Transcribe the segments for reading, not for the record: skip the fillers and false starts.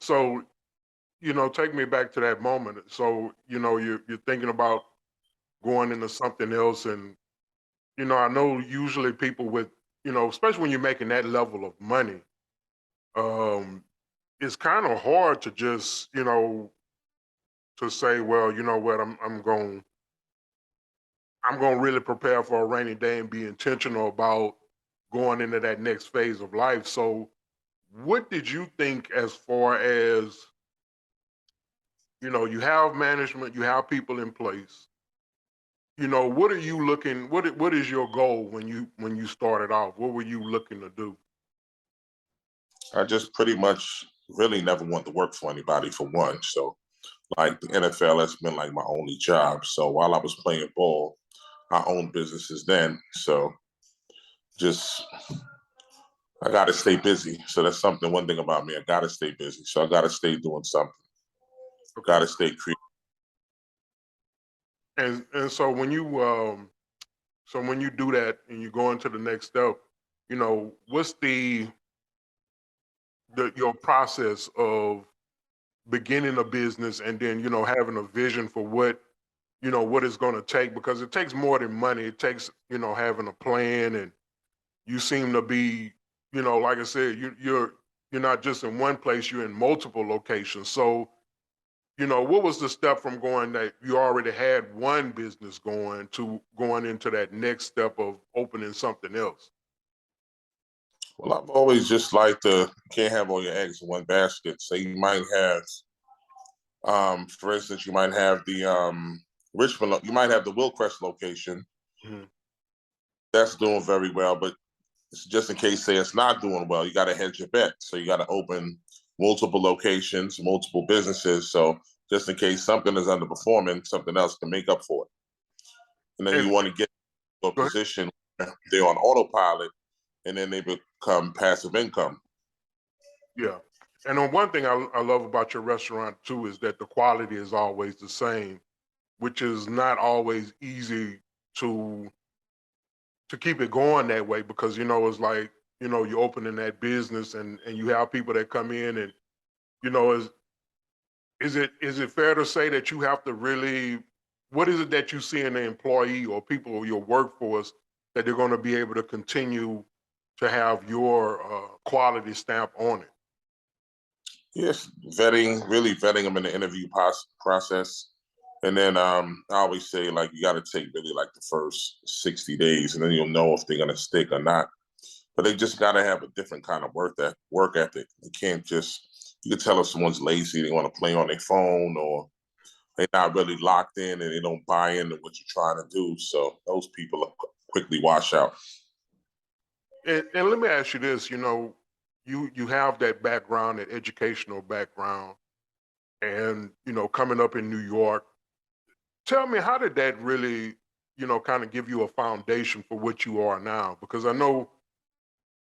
So, take me back to that moment. So, you're thinking about going into something else, and I know usually people with, especially when you're making that level of money, um, it's kind of hard to just, to say, well, you know what, I'm going to really prepare for a rainy day and be intentional about going into that next phase of life. So, what did you think as far as, you have management, you have people in place. What are you looking? What is your goal when you started off? What were you looking to do? I just pretty much really never want to work for anybody for one. So like the NFL has been like my only job. So while I was playing ball, I owned businesses then. So just I gotta stay busy. So that's something one thing about me. I gotta stay busy. So I gotta stay doing something. Okay. Gotta stay creative. And so when you do that and you go into the next step, what's the your process of beginning a business and then having a vision for what it's going to take, because it takes more than money. It takes having a plan, and you seem to be, like I said, you're not just in one place, you're in multiple locations. So, what was the step from going that you already had one business going to going into that next step of opening something else? Well, I've always just liked to can't have all your eggs in one basket. So you might have for instance, you might have the you might have the Wilcrest location Mhm. that's doing very well, but just in case say it's not doing well, you got to hedge your bet. So you got to open multiple locations, multiple businesses. So just in case something is underperforming, something else can make up for it. And then you And want to get to a go ahead. position where they're on autopilot and then they become passive income. Yeah. And on one thing I love about your restaurant too is that the quality is always the same, which is not always easy to to keep it going that way, because it's like, you're opening that business, and you have people that come in, and you know is it fair to say that you have to really, what is it that you see in the employee or people or your workforce that they're going to be able to continue to have your quality stamp on it? Yes, really vetting them in the interview process. And then I always say like you got to take really like the first 60 days, and then you'll know if they're gonna stick or not. But they just got to have a different kind of work ethic. You can't just you can tell if someone's lazy, they want to play on their phone, or they're not really locked in and they don't buy into what you're trying to do. So those people will quickly wash out. And let me ask you this, you have that background, that educational background, and coming up in New York. Tell me, how did that really, kind of give you a foundation for what you are now? Because I know,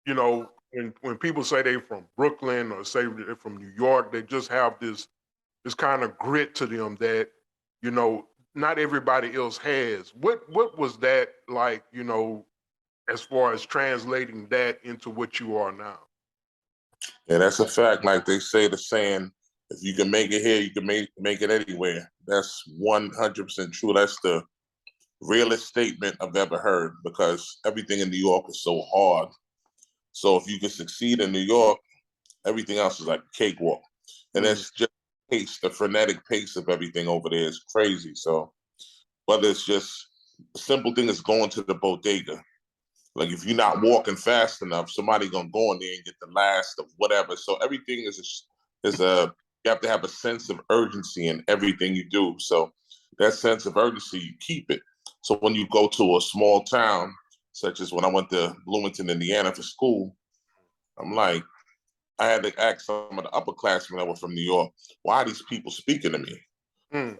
when people say they're from Brooklyn or say they're from New York, they just have this kind of grit to them that, you know, not everybody else has. What was that like, as far as translating that into what you are now? Yeah, that's a fact. Like they say, the saying, if you can make it here, you can make it anywhere. That's 100% true. That's the realest statement I've ever heard, because everything in New York is so hard. So if you can succeed in New York, everything else is like a cakewalk. And Mm. that's just pace, the frenetic pace of everything over there is crazy. So whether it's just a simple thing is going to the bodega. Like if you're not walking fast enough, somebody gonna go in there and get the last of whatever. So everything is a you have to have a sense of urgency in everything you do. So that sense of urgency, you keep it. So when you go to a small town, such as when I went to Bloomington, Indiana for school, I'm like, I had to ask some of the upperclassmen that were from New York, why are these people speaking to me? Mm.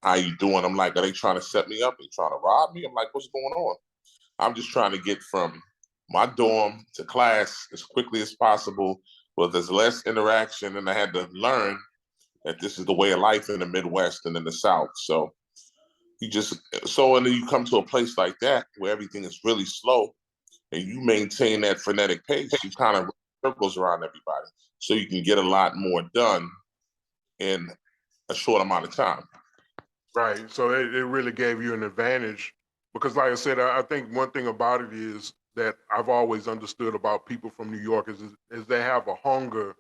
How you doing? I'm like, are they trying to set me up? They trying to rob me? I'm like, what's going on? I'm just trying to get from my dorm to class as quickly as possible, but there's less interaction, and I had to learn that this is the way of life in the Midwest and in the South. So and then you come to a place like that where everything is really slow, and you maintain that frenetic pace. You kind of circles around everybody, so you can get a lot more done in a short amount of time. Right. So it really gave you an advantage because, like I said, I think one thing about it is that I've always understood about people from New York is they have a hunger,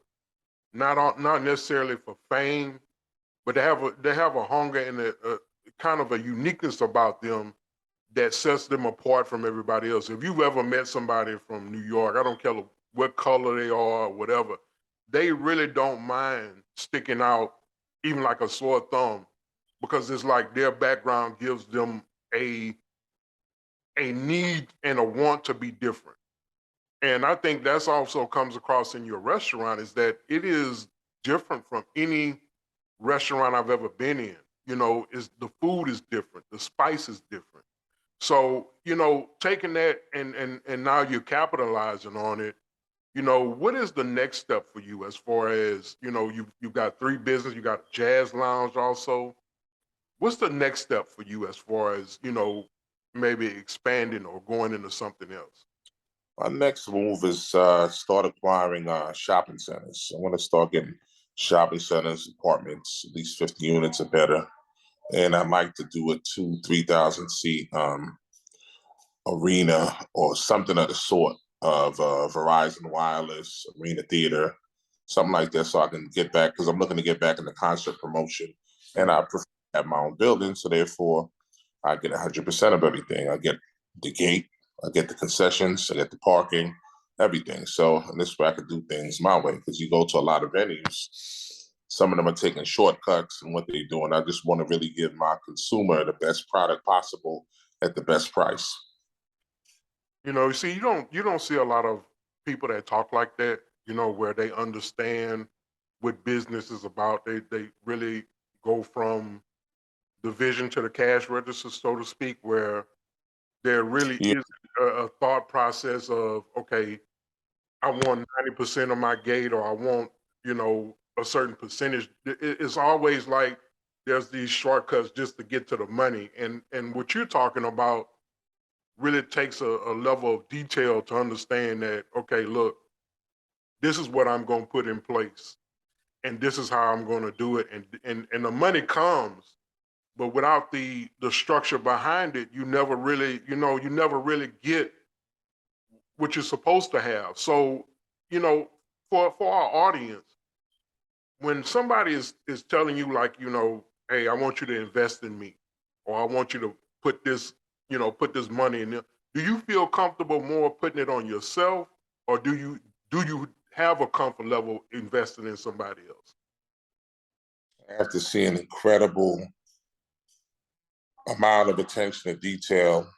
not necessarily for fame, but they have a hunger and a kind of a uniqueness about them that sets them apart from everybody else. If you've ever met somebody from New York, I don't care what color they are or whatever, they really don't mind sticking out, even like a sore thumb, because it's like their background gives them a a need and a want to be different. And I think that's also comes across in your restaurant is that it is different from any restaurant I've ever been in. Is the food is different, the spice is different. So, taking that and now you're capitalizing on it, what is the next step for you as far as, you've got three business, you got a jazz lounge also. What's the next step for you as far as, maybe expanding or going into something else? My next move is start acquiring shopping centers. I want to start getting shopping centers, apartments, at least 50 units or better. And I'd like to do a 3,000 seat arena or something of the sort of Verizon Wireless Arena Theater, something like that, so I can get back, because I'm looking to get back into concert promotion. And I prefer to have my own building, so therefore I get 100% of everything. I get the gate, I get the concessions, I get the parking, everything. So in this way I could do things my way, because you go to a lot of venues, some of them are taking shortcuts in what they're doing. I just want to really give my consumer the best product possible at the best price. You see, you don't see a lot of people that talk like that, where they understand what business is about. They really go from the vision to the cash register, so to speak, where there really Yeah, is a thought process of, okay, I want 90% of my gate or I want, a certain percentage. It's always like there's these shortcuts just to get to the money. And what you're talking about really takes a level of detail to understand that, okay, look, this is what I'm going to put in place and this is how I'm going to do it. And the money comes, but without the structure behind it, you never really get what you're supposed to have. So, you know, for our audience, when somebody is telling you like, hey, I want you to invest in me, or I want you to put this, put this money in there, do you feel comfortable more putting it on yourself, or do you have a comfort level investing in somebody else? I have to see an incredible amount of attention to detail,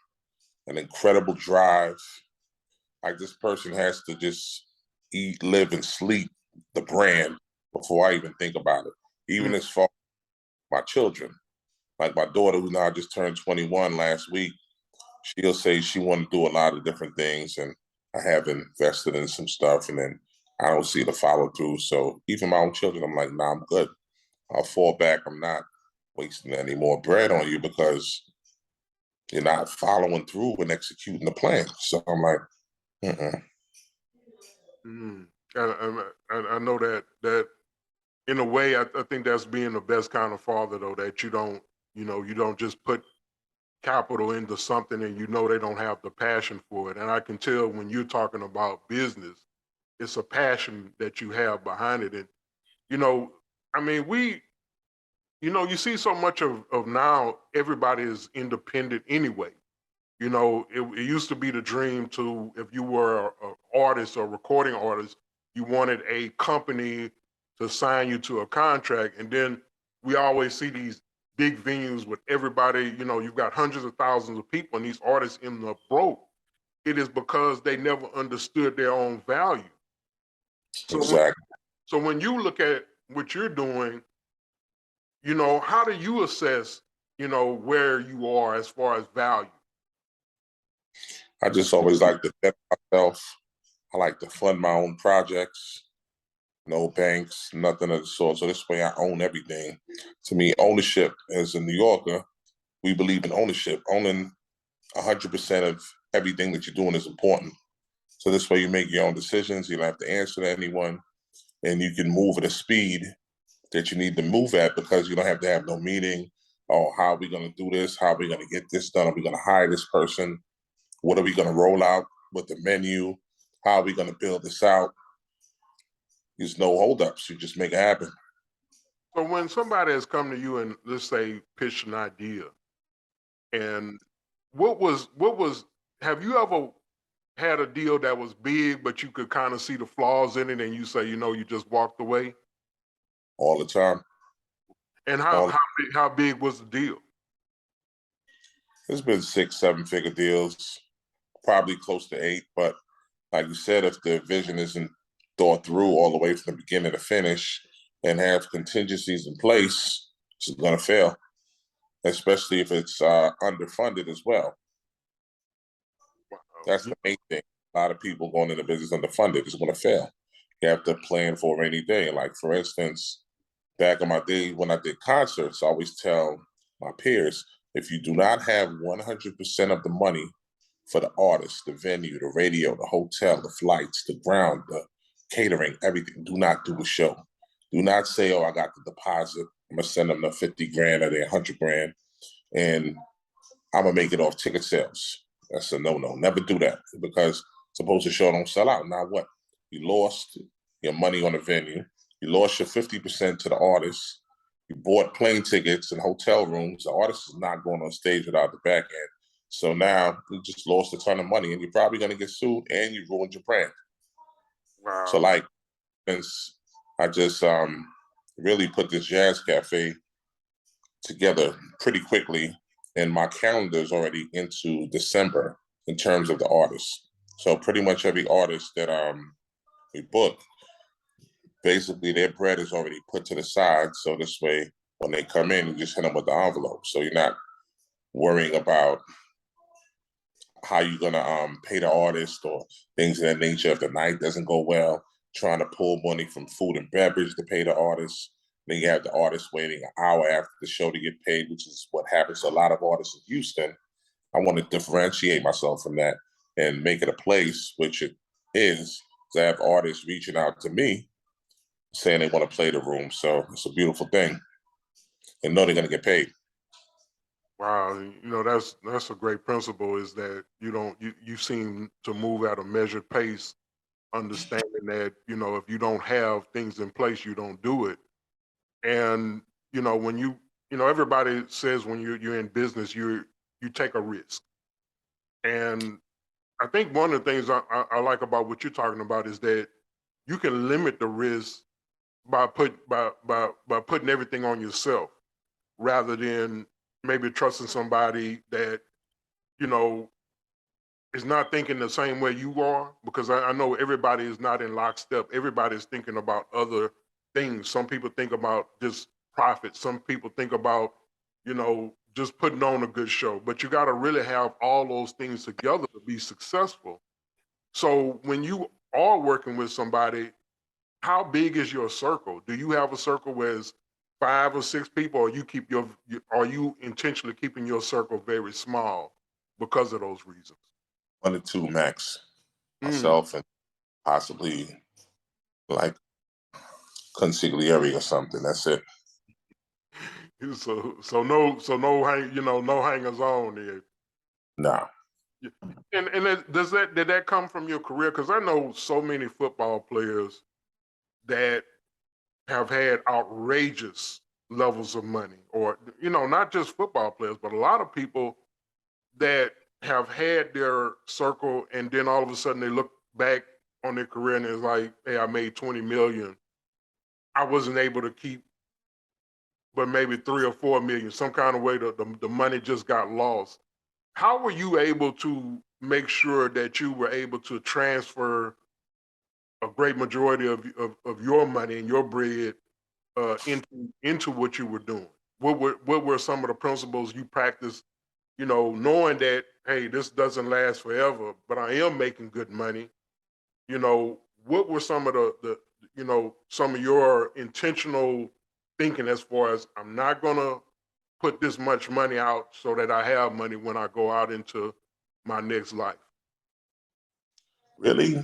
an incredible drive. Like this person has to just eat, live, and sleep the brand before I even think about it. Mm. Even as far as my children, like my daughter, who now just turned 21 last week, she'll say she want to do a lot of different things, and I have invested in some stuff, and then I don't see the follow through. So even my own children, I'm like, nah, I'm good. I'll fall back. I'm not wasting any more bread on you because you're not following through and executing the plan. So I'm like, mm-mm. Mm. I know that in a way, I think that's being the best kind of father, though, that you don't just put capital into something and they don't have the passion for it. And I can tell when you're talking about business, it's a passion that you have behind it. And, you know, I mean, you see so much of now, everybody is independent anyway. It used to be the dream to, if you were an artist or recording artist, you wanted a company to sign you to a contract. And then we always see these big venues with everybody, you've got hundreds of thousands of people and these artists end up broke. It is because they never understood their own value. So when, Exactly. so when you look at what you're doing, how do you assess, where you are as far as value? I just always like to bet myself. I like to fund my own projects. No banks, nothing of the sort. So this way I own everything. To me, ownership as a New Yorker, we believe in ownership. Owning 100% of everything that you're doing is important. So this way you make your own decisions. You don't have to answer to anyone, and you can move at a speed that you need to move at because you don't have to have no meeting. Oh, how are we going to do this? How are we going to get this done? Are we going to hire this person? What are we going to roll out with the menu? How are we going to build this out? There's no holdups. You just make it happen. So when somebody has come to you and, let's say, pitched an idea, and have you ever had a deal that was big, but you could kind of see the flaws in it, and you say, you just walked away? All the time. And All how big was the deal? It's been 6, 7-figure deals, probably close to 8. But like you said, if the vision isn't thought through all the way from the beginning to finish and have contingencies in place, it's going to fail, especially if it's underfunded as well. That's the main thing. A lot of people going into business underfunded is going to fail. You have to plan for a rainy day. Like, for instance, back in my day when I did concerts, I always tell my peers, if you do not have 100% of the money for the artist, the venue, the radio, the hotel, the flights, the ground, the catering, everything, do not do the show. Do not say, oh, I got the deposit. I'm going to send them the 50 grand or the 100 grand, and I'm going to make it off ticket sales. That's a no-no. Never do that, because suppose the show don't sell out. Now what? You lost your money on the venue. You lost your 50% to the artist. You bought plane tickets and hotel rooms. The artist is not going on stage without the back end. So now you just lost a ton of money, and you're probably going to get sued, and you ruined your brand. Wow. So, like, since I just really put this jazz cafe together pretty quickly, and my calendar is already into December in terms of the artists. So pretty much every artist that we book, basically their bread is already put to the side. So this way, when they come in, you just hit them with the envelope. So you're not worrying about how you're gonna pay the artist or things of that nature if the night doesn't go well, trying to pull money from food and beverage to pay the artist. Then you have the artist waiting an hour after the show to get paid, which is what happens to a lot of artists in Houston. I want to differentiate myself from that and make it a place, which it is, to have artists reaching out to me saying they want to play the room. So it's a beautiful thing, and know they're going to get paid. Wow, that's a great principle. Is that you seem to move at a measured pace, understanding that if you don't have things in place, you don't do it. And when everybody says when you're in business, you take a risk. And I think one of the things I like about what you're talking about is that you can limit the risk by putting everything on yourself, rather than maybe trusting somebody that you know is not thinking the same way you are. Because I know everybody is not in lockstep. Everybody is thinking about other things. Some people think about just profit. Some people think about just putting on a good show. But you got to really have all those things together to be successful. So when you are working with somebody, how big is your circle? Do you have a circle where it's 5 or 6 people, or are you intentionally keeping your circle very small because of those reasons? 1 to 2 max. Mm. Myself and possibly like consigliere or something. That's it. So no hangers on there. Nah. Yeah. And did that come from your career? Because I know so many football players that have had outrageous levels of money, or not just football players, but a lot of people that have had their circle, and then all of a sudden they look back on their career and it's like, hey, I made 20 million. I wasn't able to keep but maybe 3 or 4 million. Some kind of way the money just got lost. How were you able to make sure that you were able to transfer a great majority of your money and your bread into what you were doing? What were some of the principles you practiced, knowing that, hey, this doesn't last forever, but I am making good money? What were some of some of your intentional thinking, as far as, I'm not gonna put this much money out so that I have money when I go out into my next life? Really,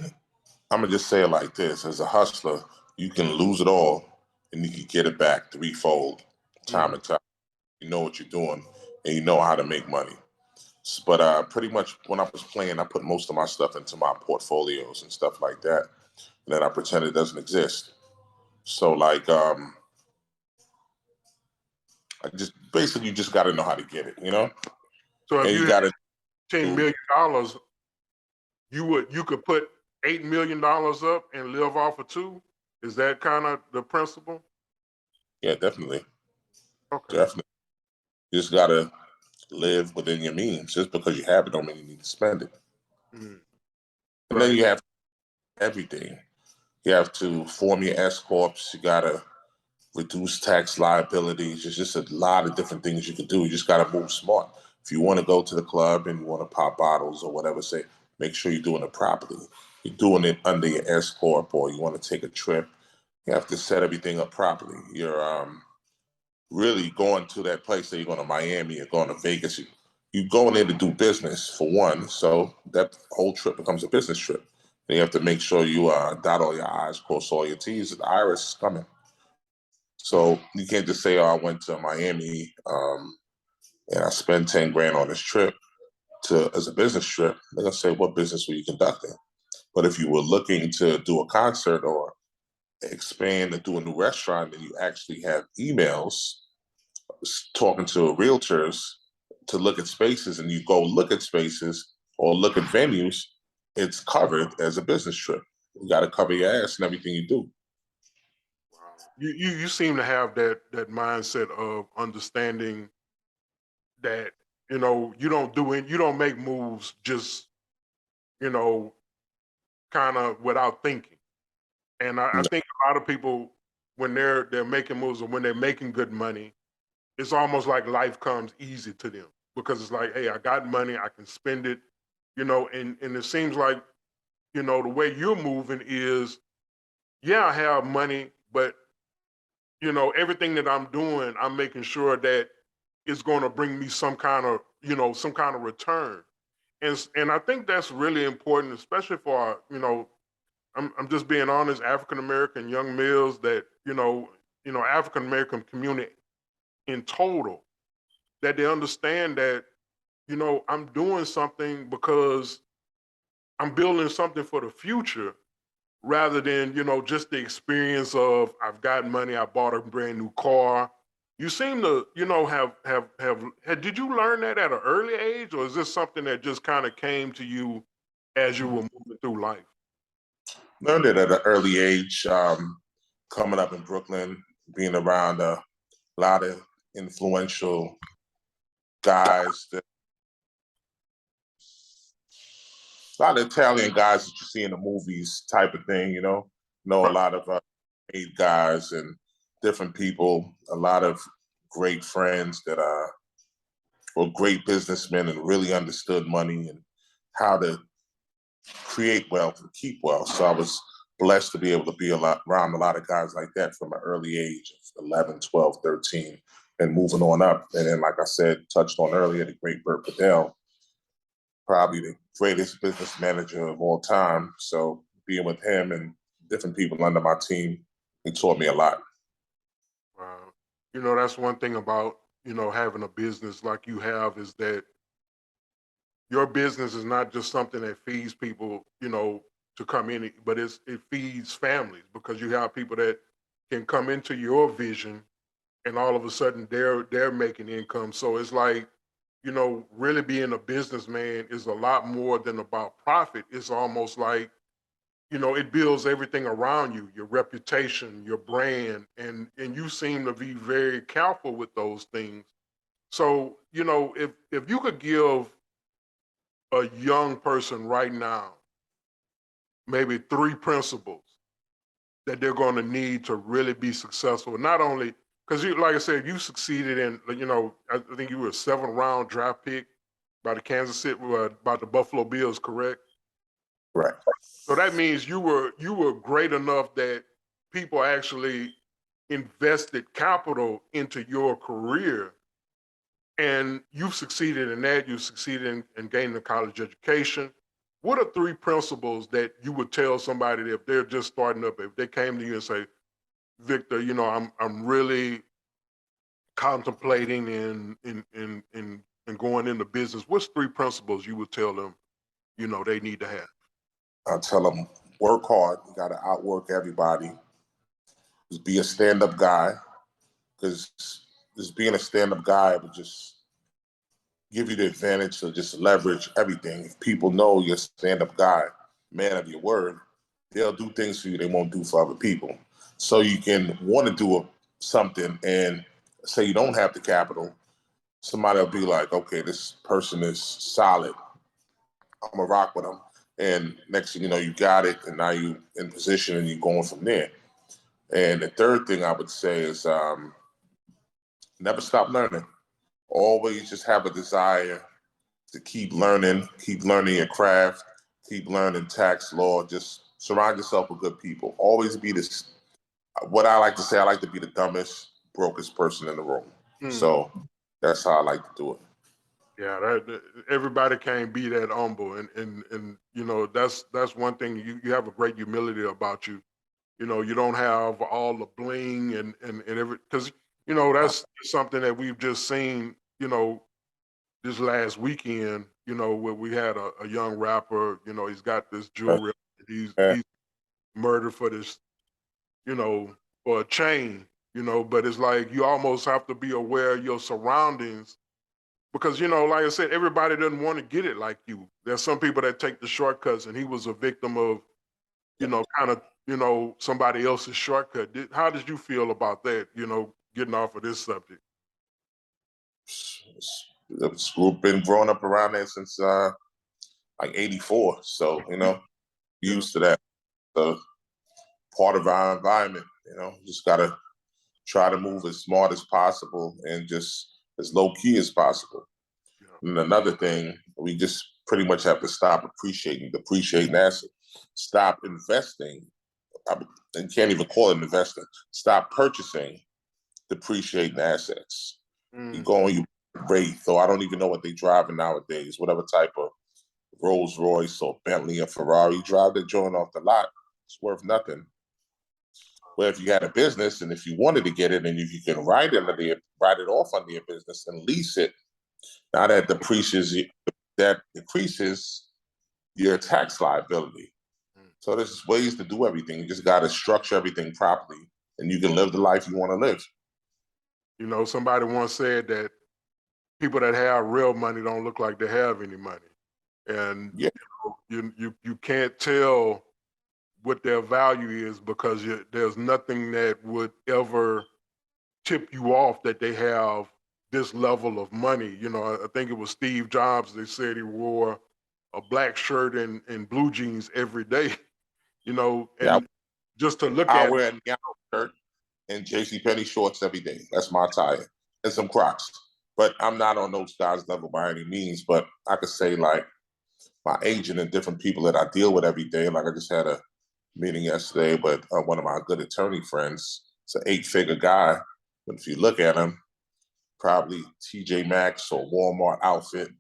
I'm gonna just say it like this: as a hustler, you can lose it all and you can get it back threefold, time Mm. and time. You know what you're doing and you know how to make money. But pretty much when I was playing, I put most of my stuff into my portfolios and stuff like that, and then I pretend it doesn't exist. So like, I just basically you just got to know how to get it, you know, So if and you you had got to $10 do. million, you could put $8 million up and live off of two. Is that kind of the principle? Yeah, definitely, Okay. definitely. You just got to live within your means. Just because you have it don't mean you need to spend it. Mm. And then Right. you have everything. You have to form your S corps. You got to reduce tax liabilities. There's just a lot of different things you can do. You just got to move smart. If you want to go to the club and you want to pop bottles or whatever, say, make sure you're doing it properly. You're doing it under your S corp, or you want to take a trip. You have to set everything up properly. You're really going to that place. Say you're going to Miami or going to Vegas. You go in there to do business for one, so that whole trip becomes a business trip. And you have to make sure you dot all your I's, cross all your T's. The IRS is coming. So you can't just say, "Oh, I went to Miami and I spent 10 grand on this trip to as a business trip." They're gonna say, "What business were you conducting?" But if you were looking to do a concert or expand and do a new restaurant, and you actually have emails talking to realtors to look at spaces, and you go look at spaces or look at venues, it's covered as a business trip. You got to cover your ass in everything you do. Wow. You seem to have that mindset of understanding that you don't make moves just you know kind of without thinking. And I think a lot of people when they're making moves or when they're making good money, it's almost like life comes easy to them because it's like, hey, I got money, I can spend it, and it seems like the way you're moving is, yeah, I have money, but everything that I'm doing, I'm making sure that it's going to bring me some kind of return. And I think that's really important, especially for I'm just being honest, African American young males that African American community in total, that they understand that I'm doing something because I'm building something for the future rather than just the experience of I've got money, I bought a brand new car. You seem to did you learn that at an early age, or is this something that just kind of came to you as you were moving through life? Learned it at an early age, coming up in Brooklyn, being around a lot of influential guys, a lot of Italian guys that you see in the movies, type of thing. Know a Right. lot of paid guys and different people. A lot of great friends that were great businessmen and really understood money and how to create wealth and keep wealth. So I was blessed to be able to be around a lot of guys like that from an early age of 11, 12, 13, and moving on up. And then, like I said, touched on earlier, the great Burt Padell, probably the greatest business manager of all time. So being with him and different people under my team, he taught me a lot. Wow. That's one thing about having a business like you have is that your business is not just something that feeds people, to come in, but it feeds families because you have people that can come into your vision and all of a sudden they're making income. So it's like, really being a businessman is a lot more than about profit. It's almost like, it builds everything around you, your reputation, your brand, and you seem to be very careful with those things. So, if you could give a young person right now maybe three principles that they're going to need to really be successful. Not only because you, like I said, you succeeded in, I think you were a 7th round draft pick by the Kansas City, by the Buffalo Bills, correct? Right. So that means you were great enough that people actually invested capital into your career, and you've succeeded in that. You succeeded in gaining a college education. what are three principles that you would tell somebody that if they're just starting up, if they came to you and say, Victor, I'm really contemplating in going into business, what's three principles you would tell them, they need to have? I tell them, work hard. You got to outwork everybody. Just be a stand-up guy, because just being a stand-up guy would just give you the advantage to just leverage everything. If people know you're a stand-up guy, man of your word, they'll do things for you they won't do for other people. So you can want to do something and say you don't have the capital, somebody will be like, okay, this person is solid. I'm gonna rock with them. And next thing you know, you got it, and now you in position and you're going from there. And the third thing I would say is never stop learning. Always just have a desire to keep learning your craft, keep learning tax law. Just surround yourself with good people. Always be this, what I like to say, I like to be the dumbest, brokest person in the room. So that's how I like to do it. Yeah, everybody can't be that humble, and that's one thing. You have a great humility about you. You don't have all the bling and every, because that's something that we've just seen. This last weekend. Where we had a young rapper. He's got this jewelry. He's murdered for this. For a chain. But it's like you almost have to be aware of your surroundings. Because, like I said, everybody doesn't want to get it like you. There's some people that take the shortcuts, and he was a victim of, kind of, somebody else's shortcut. How did you feel about that, getting off of this subject? This group been growing up around there since like '84. So, used to that. So part of our environment, just got to try to move as smart as possible and just as low key as possible. Yeah. And another thing, we just pretty much have to stop depreciating assets. Stop investing. I can't even call it investing. Stop purchasing depreciating assets. You go and you Wraith, so I don't even know what they're driving nowadays. Whatever type of Rolls Royce or Bentley or Ferrari, you drive the joint off the lot, it's worth nothing. Where if you had a business and if you wanted to get it and you can write it off under your business and lease it, now that decreases your tax liability. So there's ways to do everything. You just got to structure everything properly, and you can live the life you want to live. Somebody once said that people that have real money don't look like they have any money, and yeah. You can't tell what their value is because there's nothing that would ever tip you off that they have this level of money. I think it was Steve Jobs. They said he wore a black shirt and blue jeans every day. Just to look I at. wear a yellow shirt and JCPenney shorts every day. That's my attire, and some Crocs. But I'm not on those guys' level by any means. But I could say, like, my agent and different people that I deal with every day. Like, I just had a meeting yesterday with one of my good attorney friends. It's an 8-figure guy. But if you look at him, probably TJ Maxx or Walmart outfit,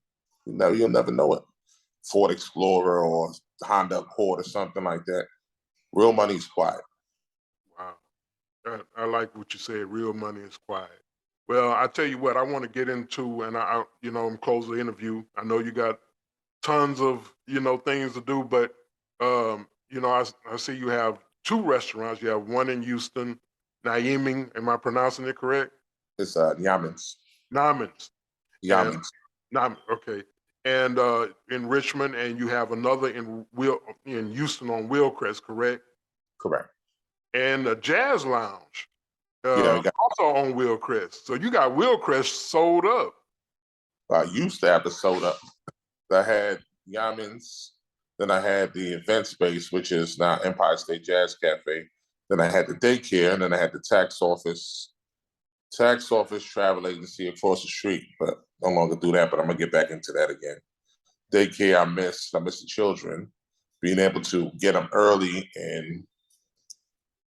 you'll never know it. Ford Explorer or Honda Accord or something like that. Real money's quiet. Wow. I like what you said. Real money is quiet. Well, I tell you what, I want to get into, and I'm closing the interview. I know you got tons of, things to do, but, I see you have 2 restaurants. You have one in Houston, Naiming. Am I pronouncing it correct? It's Yamins. Namens. Yamins. Okay. And in Richmond, and you have another in Houston on Willcrest, correct? Correct. And a Jazz Lounge. Yeah, also on Willcrest. So you got Willcrest sold up. I used to have it sold up. I had Yamins, then I had the event space, which is now Empire State Jazz Cafe. Then I had the daycare, and then I had the tax office travel agency across the street, but no longer do that, but I'm gonna get back into that again. Daycare, I miss the children. Being able to get them early and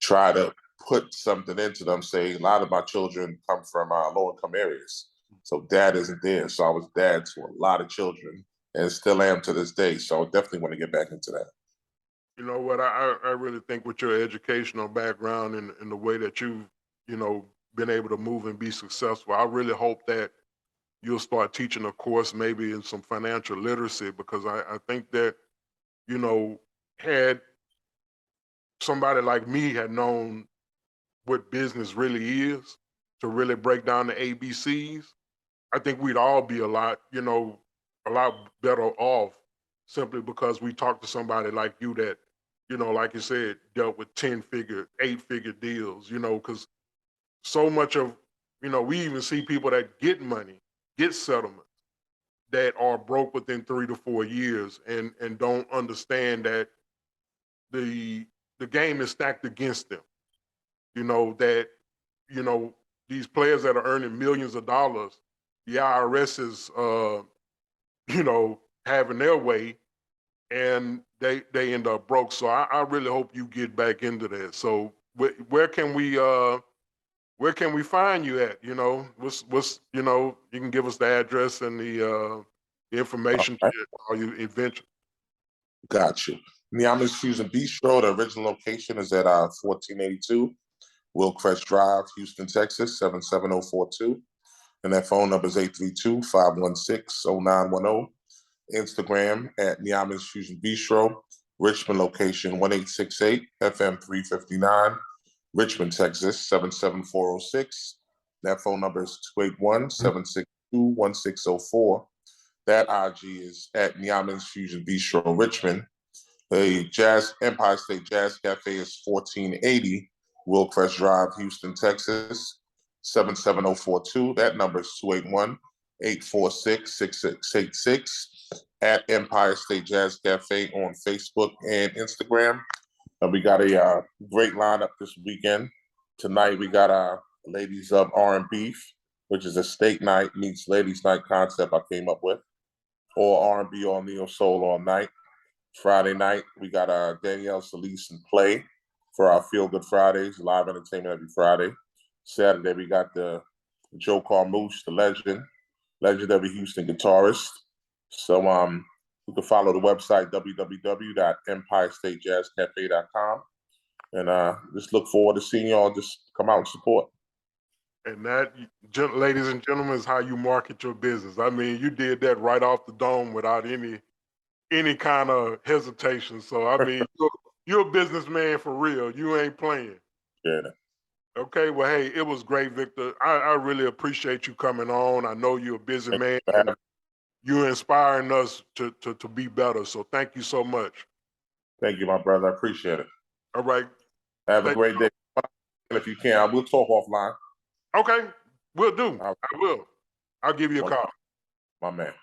try to put something into them. Say a lot of my children come from low-income areas, so dad isn't there. So I was dad to a lot of children and still am to this day. So definitely want to get back into that. You know what? I really think with your educational background and the way that you've, been able to move and be successful, I really hope that you'll start teaching a course maybe in some financial literacy, because I think that, had somebody like me had known what business really is, to really break down the ABCs, I think we'd all be a lot better off, simply because we talked to somebody like you that, like you said, dealt with 10-figure, 8-figure deals, because so much of, we even see people that get money, get settlements, that are broke within 3 to 4 years, and don't understand that the the game is stacked against them. That, you know, these players that are earning millions of dollars, the IRS is having their way, and they end up broke. So I really hope you get back into that. So where can we find you at? What's you can give us the address and the information to Right. all your invention. Got you. Niama's Fusion Bistro. The original location is at 1482 Willcrest Drive, Houston, Texas, 77042. And that phone number is 832-516-0910. Instagram at Niama's Fusion Bistro. Richmond location 1868 FM 359. Richmond, Texas, 77406. That phone number is 281-762-1604. That IG is at Niama's Fusion Bistro, Richmond. The Empire State Jazz Cafe is 1480 Willcrest Drive, Houston, Texas, 77042. That number is 281-846-6686. At Empire State Jazz Cafe on Facebook and Instagram. We got a great lineup this weekend. Tonight we got Ladies of R&B, which is a steak night meets ladies night concept I came up with. All R&B, all neo soul all night. Friday night we got Danielle Solis and Play for our Feel Good Fridays, live entertainment every Friday. Saturday we got the Joe Carmouche, the legendary Houston guitarist. So you can follow the website www.empirestatejazzcafe.com, and just look forward to seeing y'all. Just come out and support. And that, ladies and gentlemen, is how you market your business. I mean, you did that right off the dome without any kind of hesitation. So I mean, you're a businessman for real. You ain't playing. Yeah. Okay, well, hey, it was great, Victor. I really appreciate you coming on. I know you're a busy man, and you're inspiring us to be better. So thank you so much. Thank you, my brother. I appreciate it. All right. Have a great day. If you can, we'll talk offline. Okay, we'll do. I will. I'll give you a call. My man.